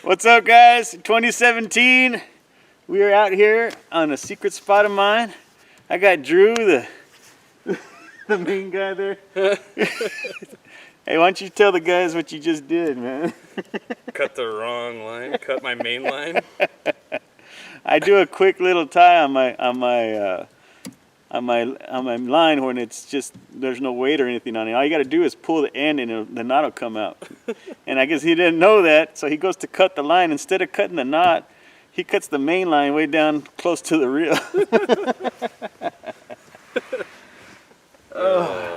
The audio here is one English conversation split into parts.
What's up, guys? 2017. We are out here on a secret spot of mine. I got Drew, the main guy there. Hey, why don't you tell the guys what you just did, man? Cut the wrong line. Cut my main line. I do a quick little tie on my line when it's just there's no weight or anything on it. All you got to do is pull the end and the knot will come out. And I guess he didn't know that, so he goes to cut the line. Instead of cutting the knot, he cuts the main line way down close to the reel.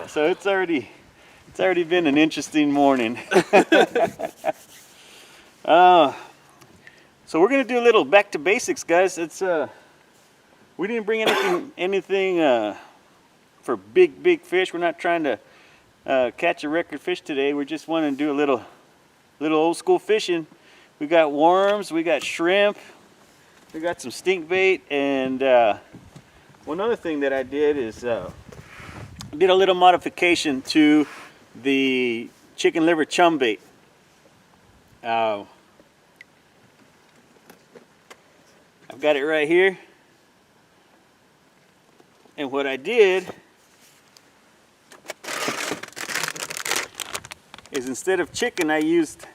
So it's already been an interesting morning. So we're gonna do a little back to basics, guys. It's we didn't bring anything for big fish. We're not trying to catch a record fish today. We just wanting to do a little old school fishing. We got worms, we got shrimp, we got some stink bait, and one other thing that I did is did a little modification to the chicken liver chum bait. I've got it right here. And what I did is instead of chicken, I used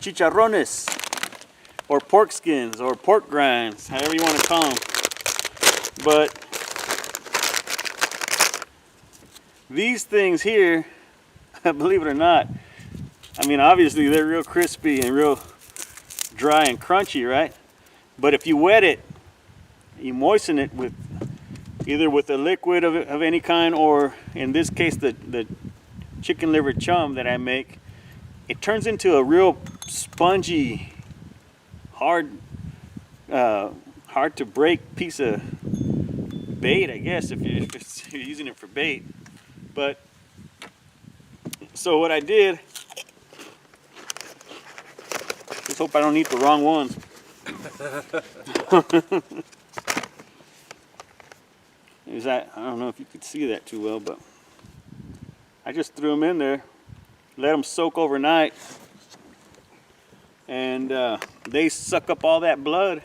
chicharrones or pork skins or pork grinds, however you want to call them. But these things here, believe it or not, I mean, obviously they're real crispy and real dry and crunchy, right? But if you wet it, you moisten it with either with a liquid of any kind, or in this case the chicken liver chum that I make, it turns into a real spongy, hard to break piece of bait, I guess, if you're using it for bait. But so what I did, just hope I don't eat the wrong ones. I don't know if you could see that too well, but I just threw them in there, let them soak overnight, and they suck up all that blood.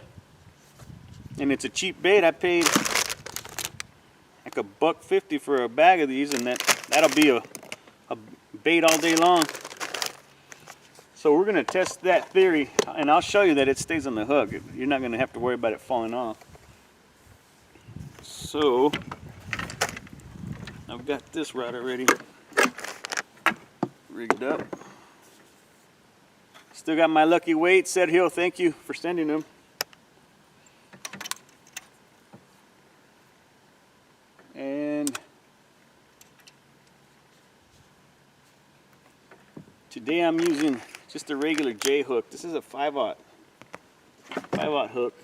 And it's a cheap bait. I paid like $1.50 for a bag of these, and that'll be a bait all day long. So we're gonna test that theory, and I'll show you that it stays on the hook. You're not gonna have to worry about it falling off. So I've got this rod already rigged up. Still got my lucky weight. Said Hill, thank you for sending them. And today I'm using just a regular J hook. This is a 5/0 hook.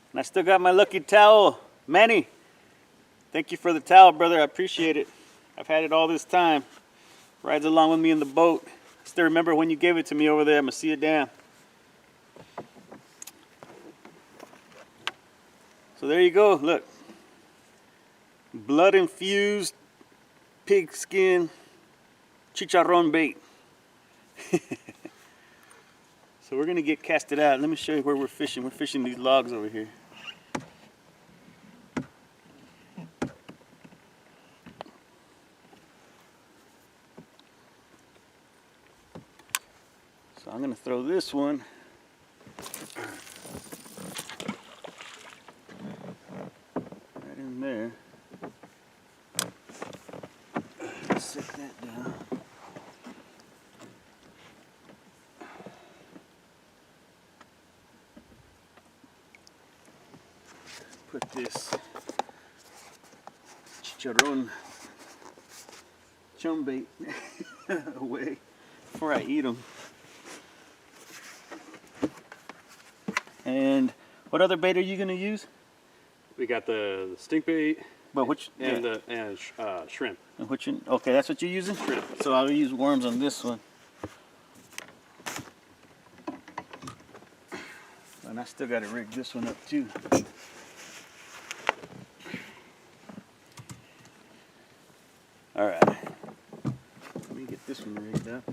And I still got my lucky towel. Manny, thank you for the towel, brother. I appreciate it. I've had it all this time. Rides along with me in the boat. I still remember when you gave it to me over there at Mesilla Dam. So there you go, look. Blood-infused pigskin chicharron bait. So we're gonna get casted out. Let me show you where we're fishing. We're fishing these logs over here. So I'm gonna throw this one right in there. Set that down. Put this chicharron chum bait away before I eat them. What other bait are you gonna use? We got the stink bait But which? and Yeah. shrimp. Which? Okay, that's what you're using. Shrimp. So I'll use worms on this one. And I still got to rig this one up too. All right. Let me get this one rigged up.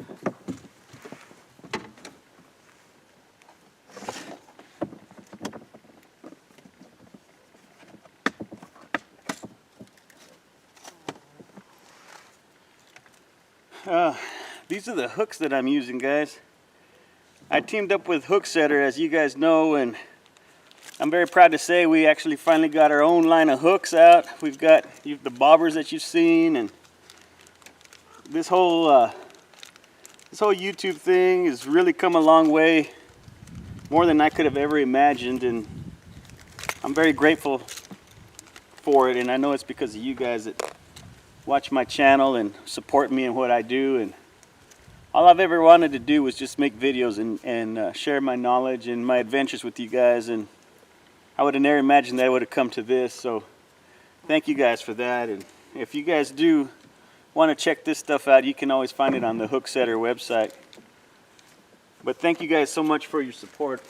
These are the hooks that I'm using, guys. I teamed up with Hook Setter, as you guys know, and I'm very proud to say we actually finally got our own line of hooks out. We've got the bobbers that you've seen, and this whole YouTube thing has really come a long way, more than I could have ever imagined, and I'm very grateful for it. And I know it's because of you guys that watch my channel and support me in what I do. And all I've ever wanted to do was just make videos and share my knowledge and my adventures with you guys. And I would have never imagined that I would have come to this. So thank you guys for that. And if you guys do want to check this stuff out, you can always find it on the Hook Setter website. But thank you guys so much for your support.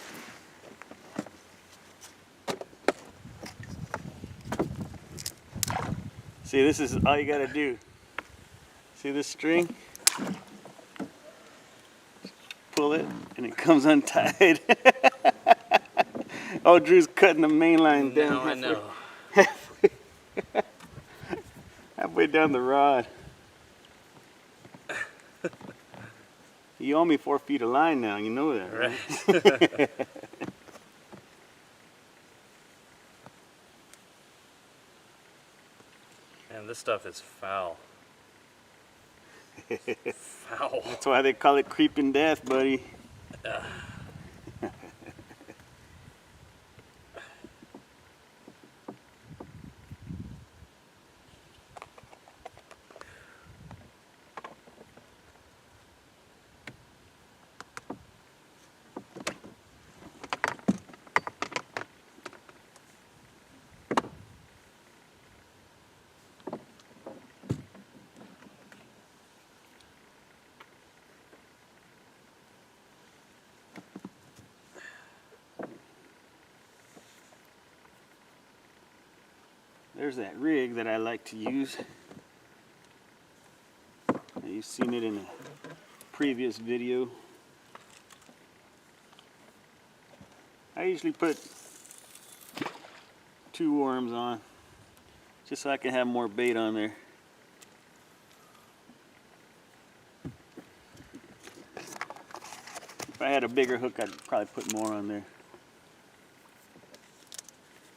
See, this is all you gotta do. See this string? Pull it and it comes untied. Oh, Drew's cutting the main line down. Now I know. Halfway down the rod. You owe me 4 feet of line now, you know that, right? Right. And this stuff is foul. Foul. That's why they call it creeping death, buddy. There's that rig that I like to use. You've seen it in a previous video. I usually put 2 worms on, just so I can have more bait on there. If I had a bigger hook, I'd probably put more on there.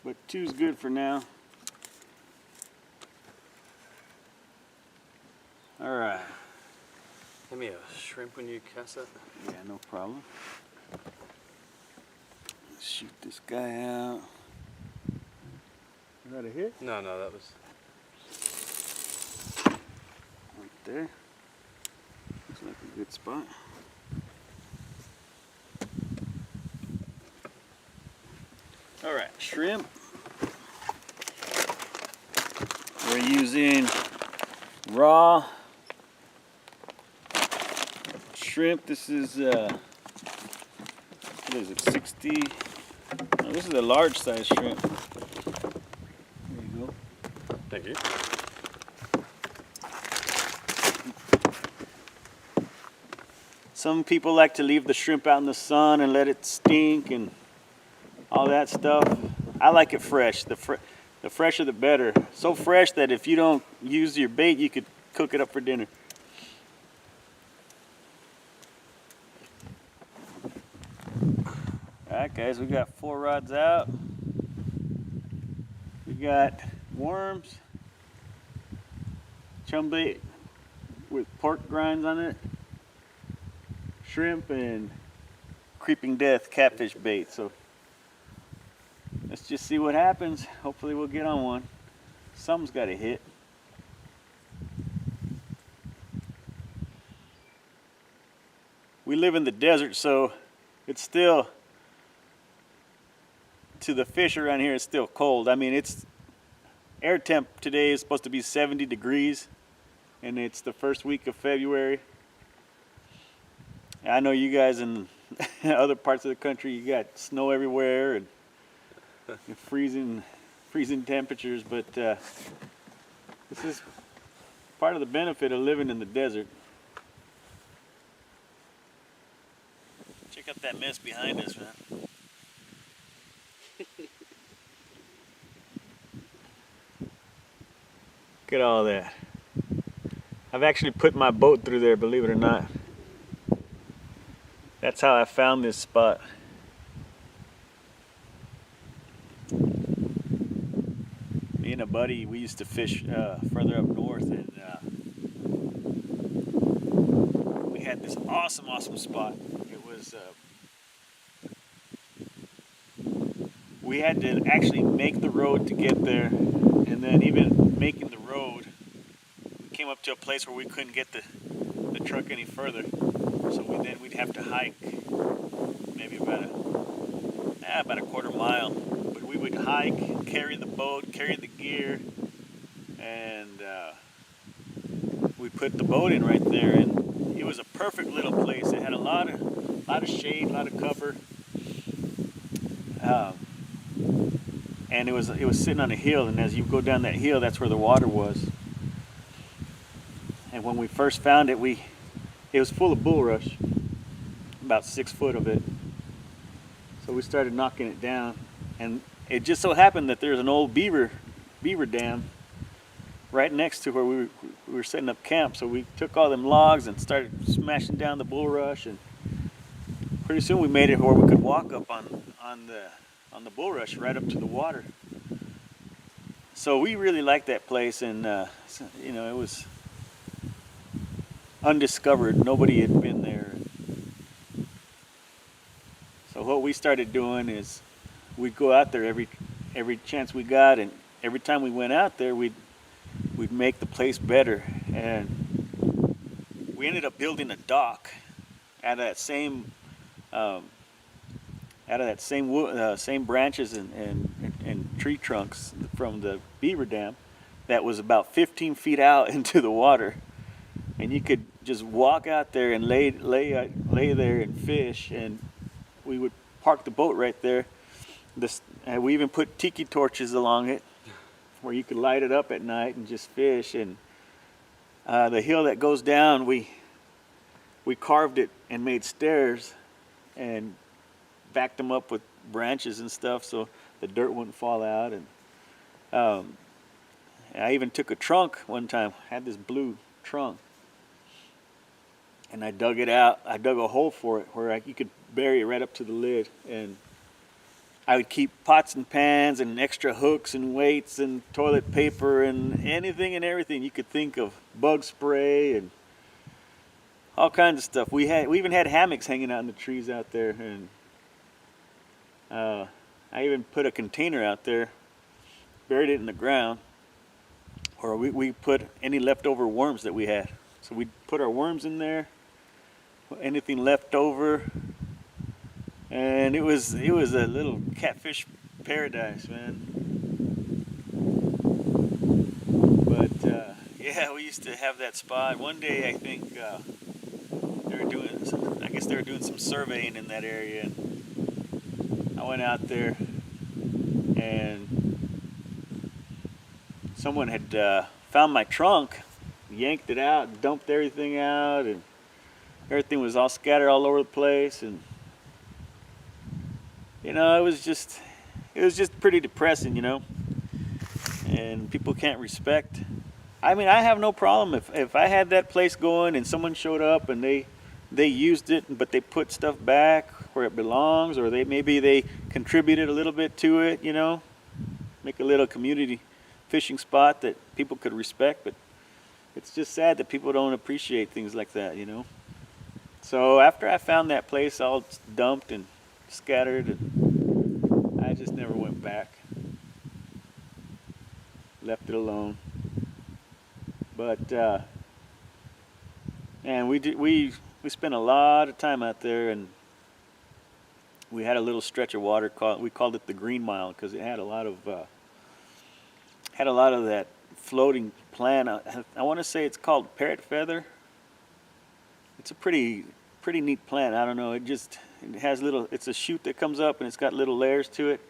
But 2's good for now. All right. Give me a shrimp when you cast that. Yeah, no problem. Let's shoot this guy out. Is that a hit? No, that was. Right there. Looks like a good spot. All right, shrimp. We're using raw shrimp. This is what is it, 60? Oh, this is a large size shrimp. There you go. Thank you. Some people like to leave the shrimp out in the sun and let it stink and all that stuff. I like it fresh. The fresher the better. So fresh that if you don't use your bait, you could cook it up for dinner. Alright guys, we got 4 rods out. We got worms, chum bait with pork grinds on it, shrimp, and creeping death catfish bait. So let's just see what happens. Hopefully we'll get on one. Something's got to hit. We live in the desert, so it's still to the fish around here is still cold. I mean, it's air temp today is supposed to be 70 degrees, and it's the first week of February. I know you guys in other parts of the country, you got snow everywhere and freezing temperatures, but this is part of the benefit of living in the desert. Check out that mess behind us, man. Look at all that. I've actually put my boat through there, believe it or not. That's how I found this spot. Me and a buddy, we used to fish further up north, and we had this awesome spot. It was we had to actually make the road to get there, and then even making the road, we came up to a place where we couldn't get the truck any further, so we'd have to hike maybe about a quarter mile. But we would hike, carry the boat, carry the gear, and we put the boat in right there, and it was a perfect little place. It had a lot of shade, a lot of cover, and it was sitting on a hill. And as you go down that hill, that's where the water was. And when we first found it, it was full of bulrush, about 6 foot of it. So we started knocking it down, and it just so happened that there's an old beaver dam right next to where we were setting up camp. So we took all them logs and started smashing down the bulrush, and pretty soon we made it where we could walk up on the bulrush right up to the water. So we really liked that place, and you know, it was undiscovered. Nobody had been there. So what we started doing is we'd go out there every chance we got, and every time we went out there, we'd make the place better. And we ended up building a dock out of that same same branches and tree trunks from the beaver dam that was about 15 feet out into the water. And you could just walk out there and lay there and fish, and we would park the boat right there. And we even put tiki torches along it where you could light it up at night and just fish. And the hill that goes down, we carved it and made stairs and backed them up with branches and stuff so the dirt wouldn't fall out. And I even took a trunk one time, had this blue trunk, and I dug it out. I dug a hole for it where you could bury it right up to the lid. And I would keep pots and pans and extra hooks and weights and toilet paper and anything and everything you could think of. Bug spray and all kinds of stuff. We even had hammocks hanging out in the trees out there. And I even put a container out there, buried it in the ground, where we put any leftover worms that we had. So we'd put our worms in there, anything left over, and it was a little catfish paradise, man. But yeah, we used to have that spot. One day, I think they were doing some surveying in that area, and I went out there, and someone had found my trunk, yanked it out, dumped everything out, and everything was all scattered all over the place. And you know, it was just pretty depressing, you know. And people can't respect. I mean, I have no problem if I had that place going and someone showed up and they used it, but they put stuff back where it belongs, or maybe they contributed a little bit to it, you know, make a little community fishing spot that people could respect. But it's just sad that people don't appreciate things like that, you know. So after I found that place all dumped and scattered, and I just never went back. Left it alone. But and we spent a lot of time out there, and we had a little stretch of water we called it the Green Mile because it had a lot of that floating plant. I want to say it's called parrot feather. It's a pretty neat plant. I don't know. It has it's a shoot that comes up and it's got little layers to it.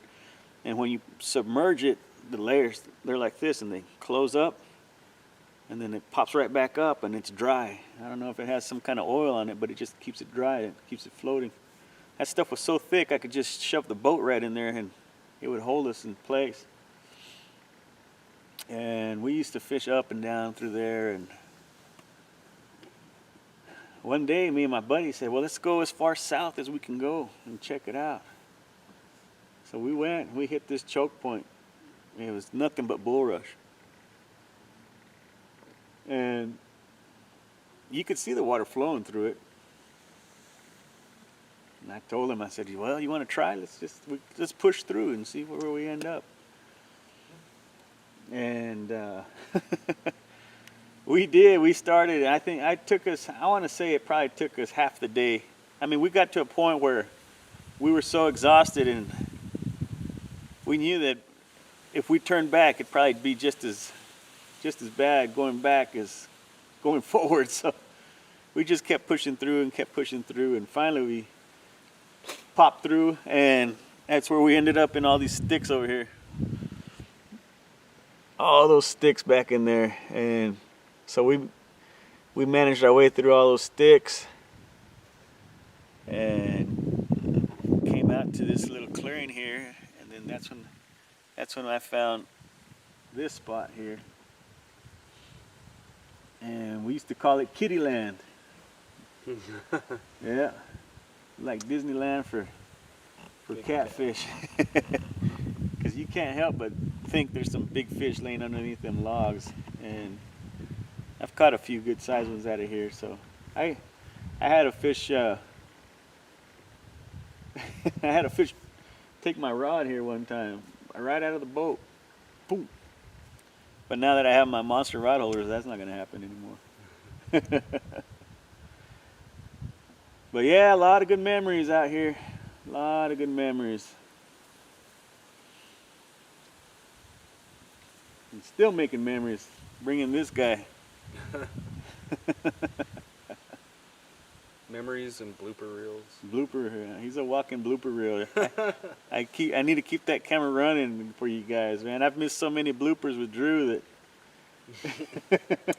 And when you submerge it, the layers, they're like this and they close up and then it pops right back up and it's dry. I don't know if it has some kind of oil on it, but it just keeps it dry. It keeps it floating. That stuff was so thick I could just shove the boat right in there and it would hold us in place. And we used to fish up and down through there. And one day me and my buddy said, well, let's go as far south as we can go and check it out. So we went, we hit this choke point. It was nothing but bulrush. And you could see the water flowing through it. And I told him, I said, well, you want to try? Let's push through and see where we end up. And we did. We started. I think I want to say it probably took us half the day. I mean, we got to a point where we were so exhausted and we knew that if we turned back, it'd probably be just as bad going back as going forward. So we just kept pushing through and kept pushing through, and finally we popped through, and that's where we ended up in all these sticks over here. All those sticks back in there, and so we managed our way through all those sticks and came out to this little clearing here, and then that's when I found this spot here. And we used to call it Kittyland. Yeah, like Disneyland for catfish. Because you can't help but think there's some big fish laying underneath them logs. And I've caught a few good sized ones out of here. So I had a fish I had a fish take my rod here one time right out of the boat. Boom. But now that I have my monster rod holders, that's not going to happen anymore. But yeah, a lot of good memories out here. A lot of good memories. And still making memories, bringing this guy. Memories and blooper reels. He's a walking blooper reel. I need to keep that camera running for you guys, man. I've missed so many bloopers with Dryw that.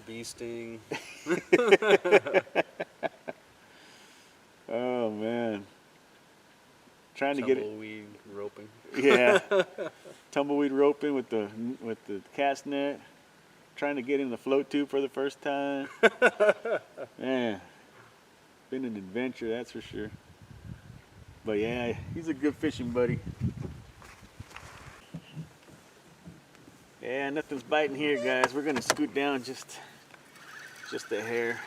Bee sting. Oh man. Trying to get it. Tumbleweed roping. Yeah. Tumbleweed roping with the cast net. Trying to get in the float tube for the first time. Man. Been an adventure, that's for sure. But yeah, he's a good fishing buddy. Yeah, nothing's biting here, guys. We're gonna scoot down just a hair.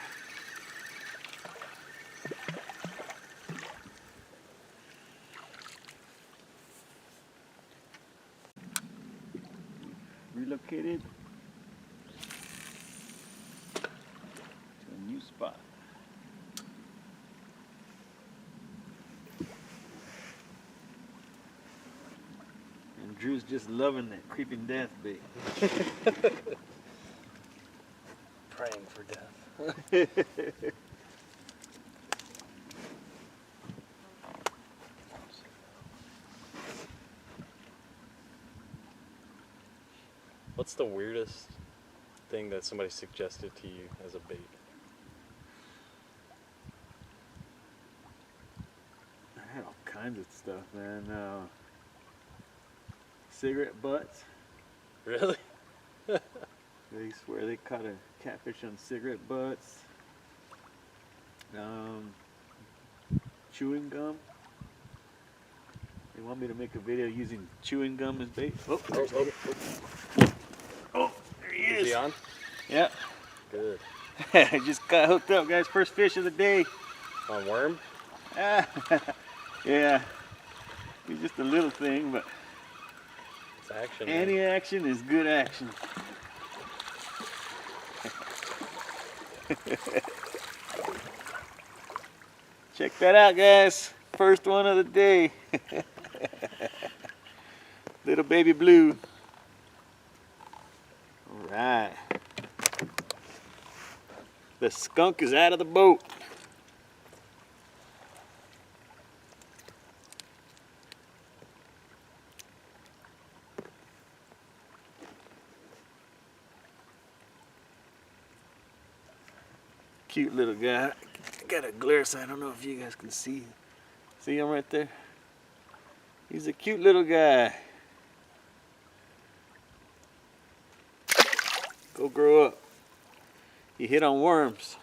Relocated to a new spot. And Drew's just loving that creeping death bait. Praying for death. What's the weirdest thing that somebody suggested to you as a bait? I had all kinds of stuff, man. Cigarette butts. Really? They swear they caught a catfish on cigarette butts. Chewing gum. They want me to make a video using chewing gum as bait. Oh, oh, there he is. Is he on? Yeah. Good. I just got hooked up, guys. First fish of the day. On worm? Yeah. It's just a little thing, but It's action. any action is good action. Check that out, guys. first one of the day. Little baby blue. All right. The skunk is out of the boat. Cute little guy. Got a glare, so I don't know if you guys can see. See him right there? He's a cute little guy. Go grow up. He hit on worms.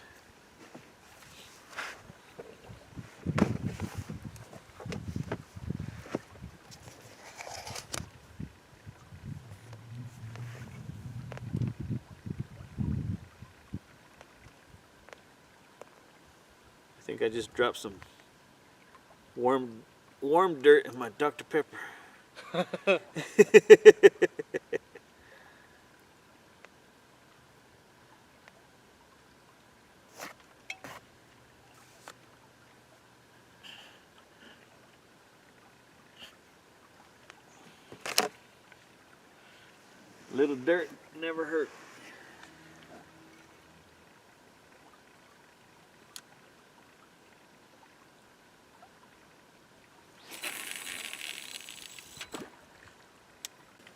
I think I just dropped some warm dirt in my Dr. Pepper. Little dirt never hurt.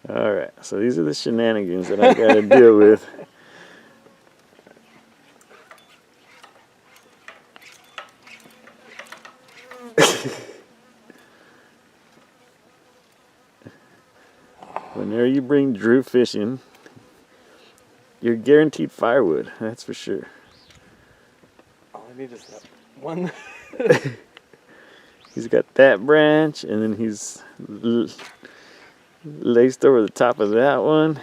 All right, so these are the shenanigans that I gotta deal with. Whenever you bring Dryw fishing, you're guaranteed firewood, that's for sure. All I need is that one. He's got that branch, and then he's laced over the top of that one.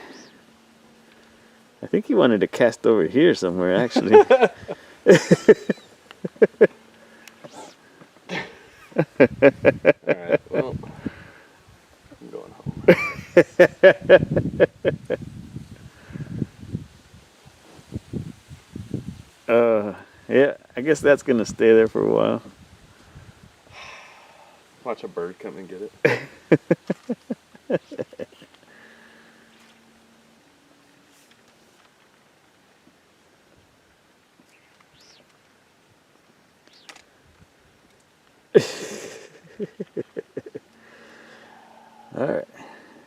I think he wanted to cast over here somewhere, actually. Alright, well, I'm going home. Yeah, I guess that's gonna stay there for a while. Watch a bird come and get it. All right,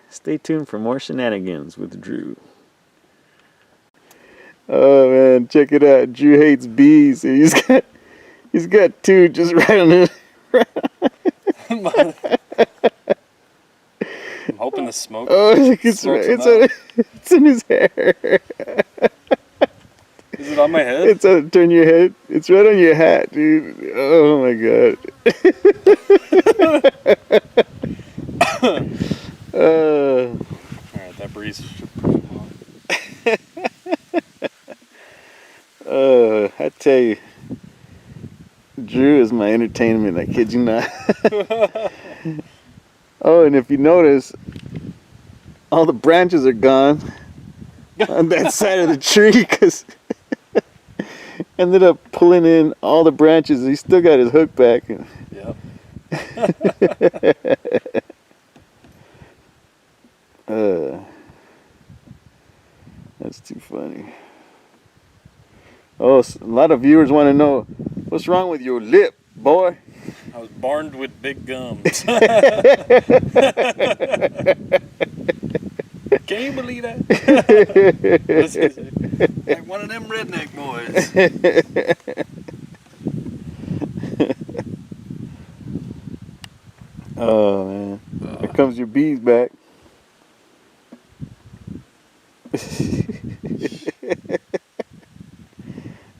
stay tuned for more shenanigans with Dryw. Oh man, check it out! Dryw hates bees. He's got two just right on his. I'm hoping the smoke. Oh, it's in his hair. Is it on my head? It's on turn your head. It's right on your hat, dude. Oh my god. Alright, that breeze should prove him wrong. I tell you, Dryw is my entertainment. I kid you not. Oh, and if you notice, all the branches are gone on that side of the tree because ended up pulling in all the branches. He still got his hook back. Yep. That's too funny. Oh, a lot of viewers want to know what's wrong with your lip, boy. I was born with big gums. Can you believe that? Like one of them redneck boys. Oh man, here comes your bees back.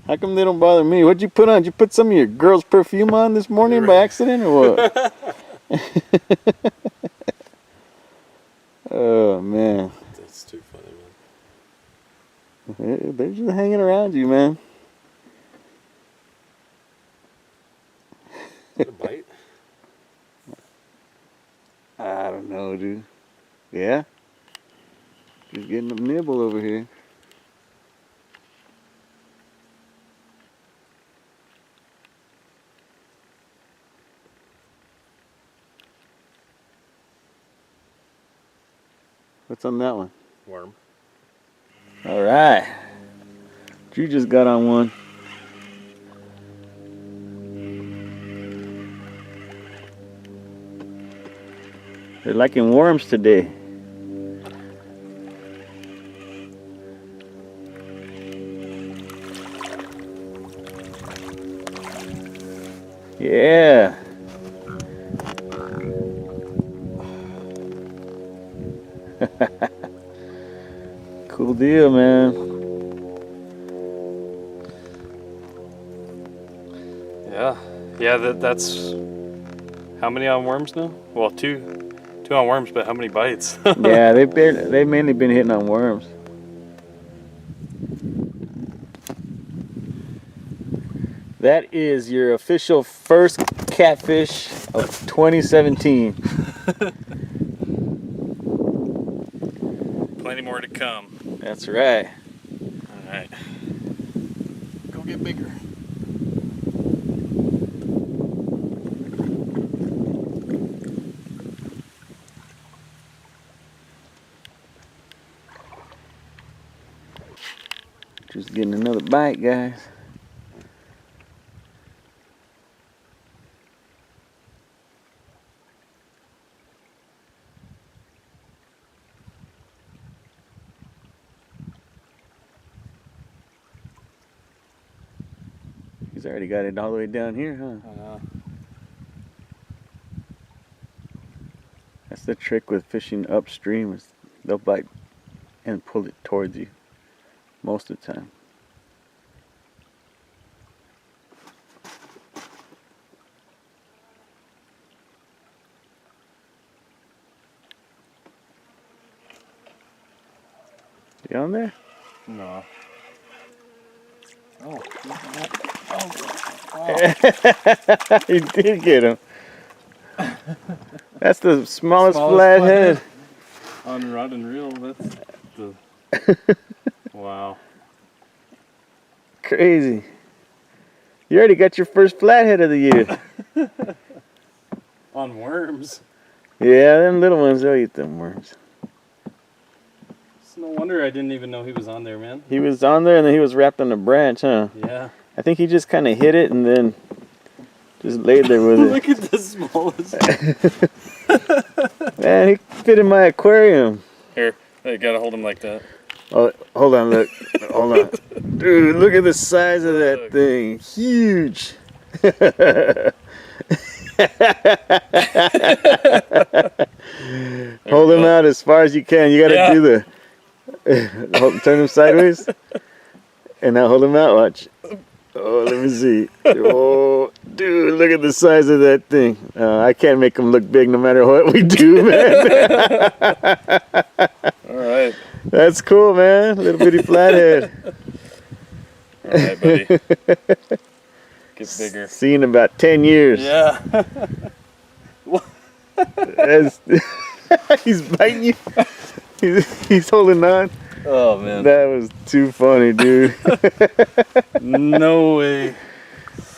How come they don't bother me? What'd you put on? Did you put some of your girl's perfume on this morning by accident or what? Oh man. That's too funny, man. They're just hanging around you, man. Is it a bite? I don't know, dude. Yeah? Just getting a nibble over here. What's on that one? Worm. All right. Drew just got on one. They're liking worms today. Yeah. Cool deal, man. Yeah. Yeah, that's how many on worms now? Well, two on worms, but how many bites? Yeah, they've mainly been hitting on worms. That is your official first catfish of 2017. Plenty more to come. That's right. All right. Go get bigger. Just getting another bite, guys. He's already got it all the way down here, huh? That's the trick with fishing upstream, is they'll bite and pull it towards you most of the time. You on there? No. Oh. You did get him. That's the smallest flathead. On rod and reel, that's the... Wow. Crazy. You already got your first flathead of the year. On worms. Yeah, them little ones, they'll eat them worms. It's no wonder I didn't even know he was on there, man. He was on there and then he was wrapped on a branch, huh? Yeah. I think he just kind of hit it and then just laid there with it. Look at the smallest. Man, he fit in my aquarium. Here, you gotta hold him like that. Oh, hold on, look. Hold on. Dude, look at the size of that thing. Huge. Hold him out as far as you can. You gotta do the... turn him sideways. And now hold him out, watch. Oh, let me see. Oh, dude, look at the size of that thing. I can't make him look big no matter what we do, man. All right. That's cool, man. Little bitty flathead. All right, buddy. Get bigger. See you in about 10 years. Yeah. He's biting you. He's holding on. Oh, man. That was too funny, dude. No way.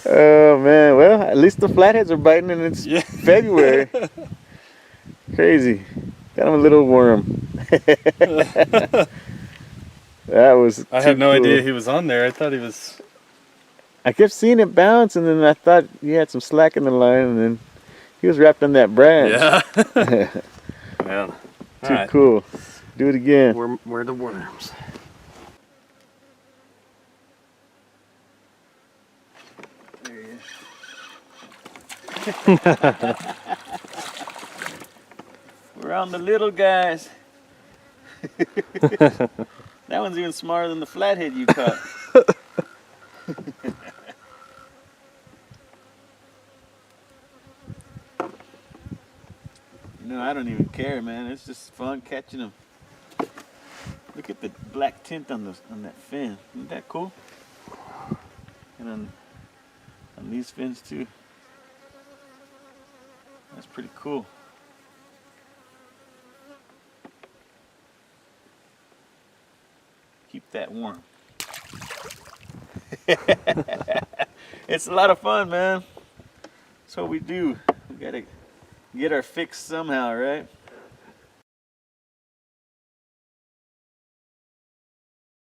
Oh, man. Well, at least the flatheads are biting and it's February. Crazy. Got him a little worm. That was I had no idea he was on there. I thought he was... I kept seeing it bounce and then I thought he had some slack in the line and then he was wrapped on that branch. Yeah. Man. Too cool. Do it again. Where are the worms? There he is. We're on the little guys. That one's even smaller than the flathead you caught. No, I don't even care, man. It's just fun catching them. Look at the black tint on that fin. Isn't that cool? And on these fins too. That's pretty cool. Keep that warm. It's a lot of fun, man. That's what we do. We gotta get our fix somehow, right?